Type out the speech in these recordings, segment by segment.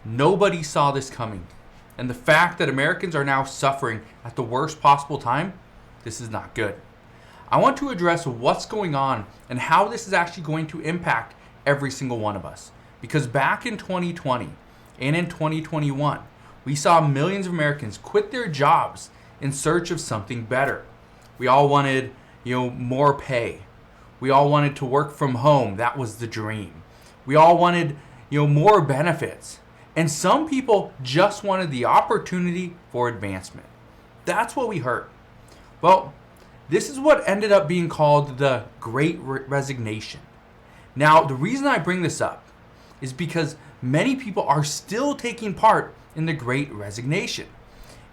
Nobody saw this coming. And the fact that Americans are now suffering at the worst possible time, this is not good. I want to address what's going on and how this is actually going to impact every single one of us. Because back in 2020 and in 2021, we saw millions of Americans quit their jobs in search of something better. We all wanted, more pay. We all wanted to work from home. That was the dream. We all wanted, more benefits. And some people just wanted the opportunity for advancement. That's what we heard. Well, this is what ended up being called the Great Resignation. Now, the reason I bring this up is because many people are still taking part in the Great Resignation.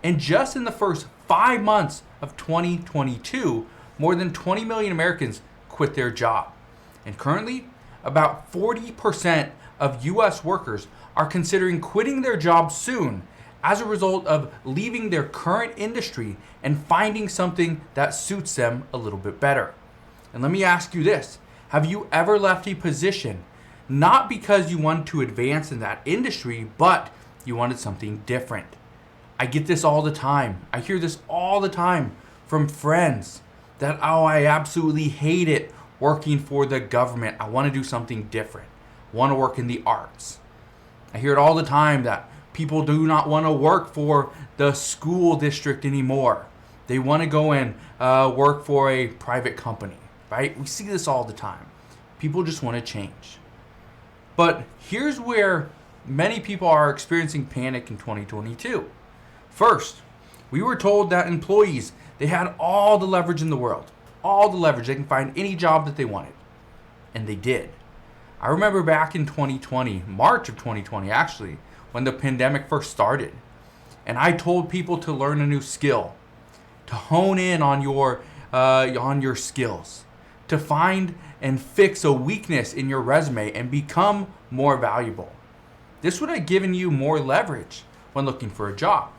And just in the first 5 months of 2022, more than 20 million Americans quit their job. And currently, about 40% of U.S. workers are considering quitting their jobs soon as a result of leaving their current industry and finding something that suits them a little bit better. And let me ask you this. Have you ever left a position not because you wanted to advance in that industry, but you wanted something different? I get this all the time. I hear this all the time from friends that, I absolutely hate it working for the government. I want to do something different. I want to work in the arts. I hear it all the time that people do not want to work for the school district anymore. They want to go and work for a private company, right? We see this all the time. People just want to change. But here's where many people are experiencing panic in 2022. First, we were told that employees, they had all the leverage in the world. All the leverage. They can find any job that they wanted. And they did. I remember back in 2020, March of 2020 actually, when the pandemic first started. And I told people to learn a new skill, to hone in on your skills, to find and fix a weakness in your resume and become more valuable. This would have given you more leverage when looking for a job.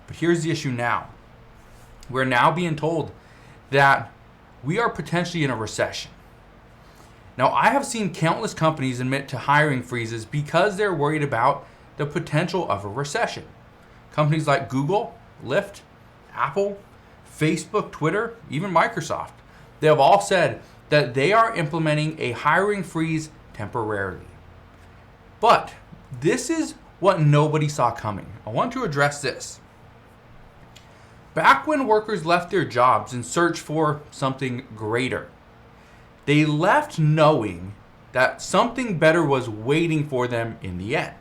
But here's the issue now. We're now being told that we are potentially in a recession. Now, I have seen countless companies admit to hiring freezes because they're worried about the potential of a recession. Companies like Google, Lyft, Apple, Facebook, Twitter, even Microsoft, they have all said that they are implementing a hiring freeze temporarily. But this is what nobody saw coming. I want to address this. Back when workers left their jobs in search for something greater, they left knowing that something better was waiting for them in the end.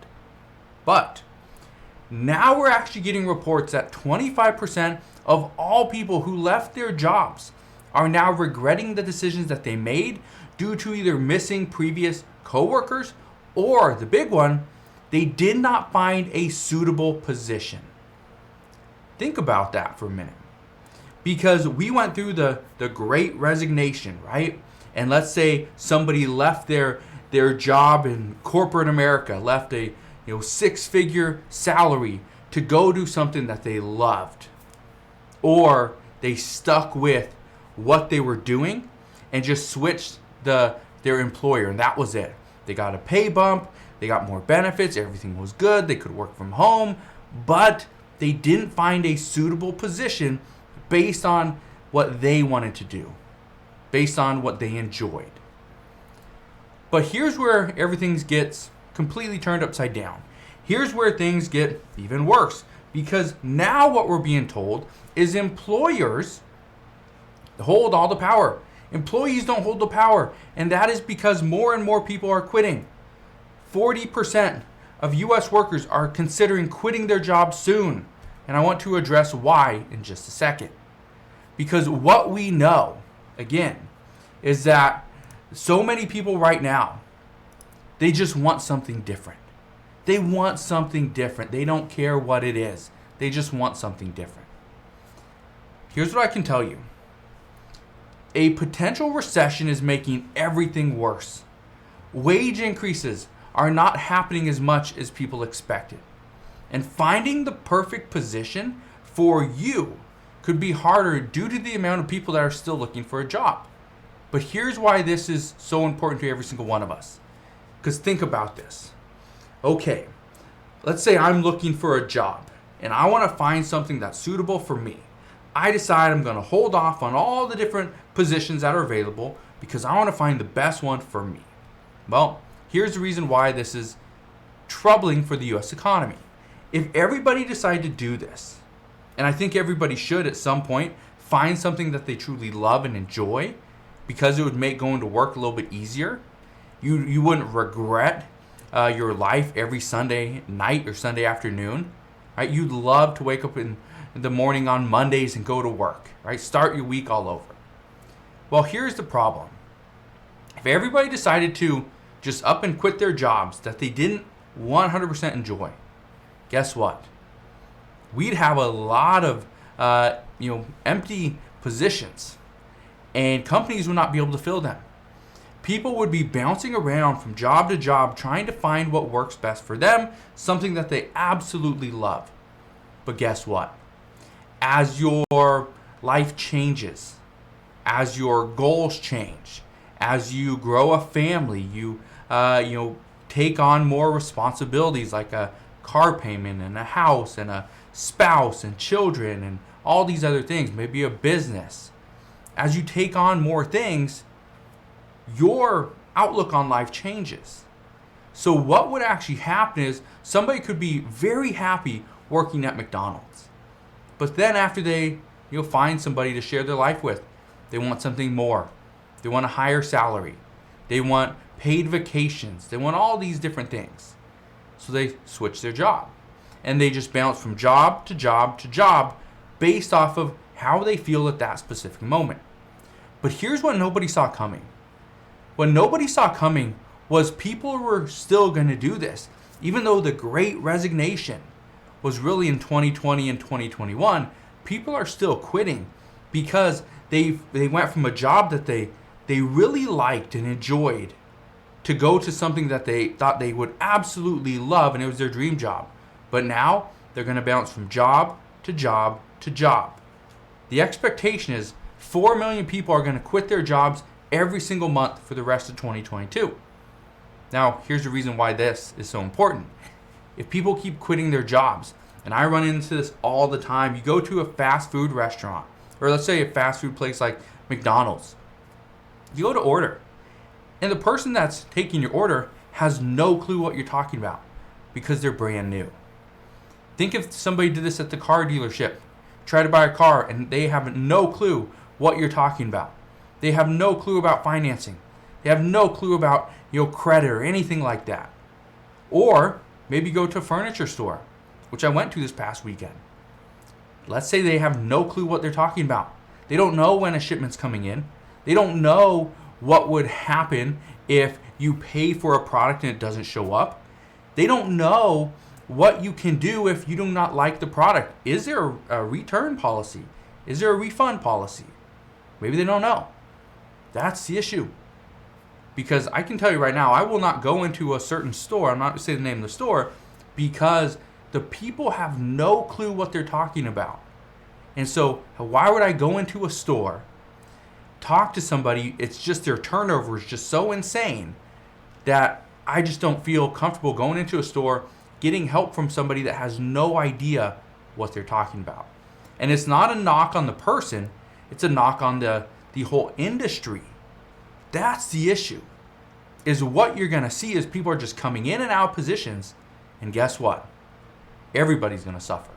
But now we're actually getting reports that 25% of all people who left their jobs are now regretting the decisions that they made due to either missing previous coworkers or, the big one, they did not find a suitable position. Think about that for a minute. Because we went through the Great Resignation, right? And let's say somebody left their job in corporate America, left a six-figure salary to go do something that they loved. Or they stuck with what they were doing and just switched their employer, and that was it. They got a pay bump, they got more benefits, everything was good, they could work from home, but they didn't find a suitable position based on what they wanted to do, based on what they enjoyed. But here's where everything gets completely turned upside down. Here's where things get even worse, because now what we're being told is employers hold all the power. Employees don't hold the power, and that is because more and more people are quitting. 40% of U.S. workers are considering quitting their jobs soon, and I want to address why in just a second. Because what we know, again, is that so many people right now, they just want something different. They want something different. They don't care what it is. They just want something different. Here's what I can tell you. A potential recession is making everything worse. Wage increases are not happening as much as people expected. And finding the perfect position for you could be harder due to the amount of people that are still looking for a job. But here's why this is so important to every single one of us. Because think about this. Okay, let's say I'm looking for a job and I want to find something that's suitable for me. I decide I'm going to hold off on all the different positions that are available because I want to find the best one for me. Well, here's the reason why this is troubling for the US economy. If everybody decided to do this, and I think everybody should at some point find something that they truly love and enjoy, because it would make going to work a little bit easier. You wouldn't regret your life every Sunday night or Sunday afternoon. Right? You'd love to wake up in the morning on Mondays and go to work. Right? Start your week all over. Well, here's the problem. If everybody decided to just up and quit their jobs that they didn't 100% enjoy, guess what? We'd have a lot of empty positions, and companies would not be able to fill them. People would be bouncing around from job to job trying to find what works best for them, something that they absolutely love. But guess what? As your life changes, as your goals change, as you grow a family, you take on more responsibilities like a car payment and a house and a spouse and children and all these other things, maybe a business. As you take on more things, your outlook on life changes. So what would actually happen is somebody could be very happy working at McDonald's. But then after they find somebody to share their life with, they want something more. They want a higher salary. They want paid vacations. They want all these different things. So they switch their job. And they just bounce from job to job to job based off of how they feel at that specific moment. But here's what nobody saw coming. What nobody saw coming was people were still going to do this. Even though the Great Resignation was really in 2020 and 2021, people are still quitting because they went from a job that they really liked and enjoyed to go to something that they thought they would absolutely love, and it was their dream job. But now they're going to bounce from job to job to job. The expectation is 4 million people are going to quit their jobs every single month for the rest of 2022. Now, here's the reason why this is so important. If people keep quitting their jobs, and I run into this all the time, you go to a fast food restaurant, or let's say a fast food place like McDonald's. You go to order, and the person that's taking your order has no clue what you're talking about because they're brand new. Think if somebody did this at the car dealership, try to buy a car, and they have no clue what you're talking about. They have no clue about financing. They have no clue about credit or anything like that. Or maybe go to a furniture store, which I went to this past weekend. Let's say they have no clue what they're talking about. They don't know when a shipment's coming in. They don't know what would happen if you pay for a product and it doesn't show up. They don't know what you can do if you do not like the product. Is there a return policy? Is there a refund policy? Maybe they don't know. That's the issue. Because I can tell you right now, I will not go into a certain store, I'm not going to say the name of the store, because the people have no clue what they're talking about. And so why would I go into a store, talk to somebody, it's just their turnover is just so insane that I just don't feel comfortable going into a store getting help from somebody that has no idea what they're talking about. And it's not a knock on the person, it's a knock on the whole industry. That's the issue. Is what you're going to see is people are just coming in and out of positions, and guess what? Everybody's going to suffer.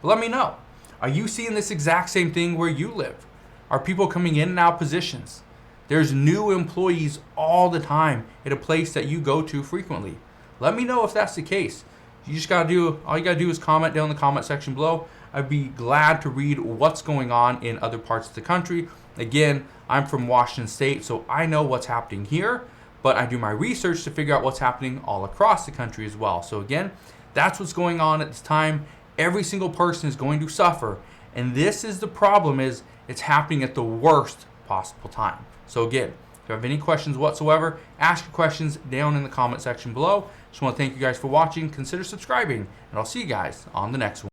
But let me know. Are you seeing this exact same thing where you live? Are people coming in and out of positions? There's new employees all the time at a place that you go to frequently. Let me know if that's the case. All you gotta do is comment down in the comment section below. I'd be glad to read what's going on in other parts of the country. Again, I'm from Washington State, so I know what's happening here, but I do my research to figure out what's happening all across the country as well. So again, that's what's going on at this time. Every single person is going to suffer, and this is the problem, is it's happening at the worst possible time. So again, if you have any questions whatsoever, ask your questions down in the comment section below. Just want to thank you guys for watching. Consider subscribing, and I'll see you guys on the next one.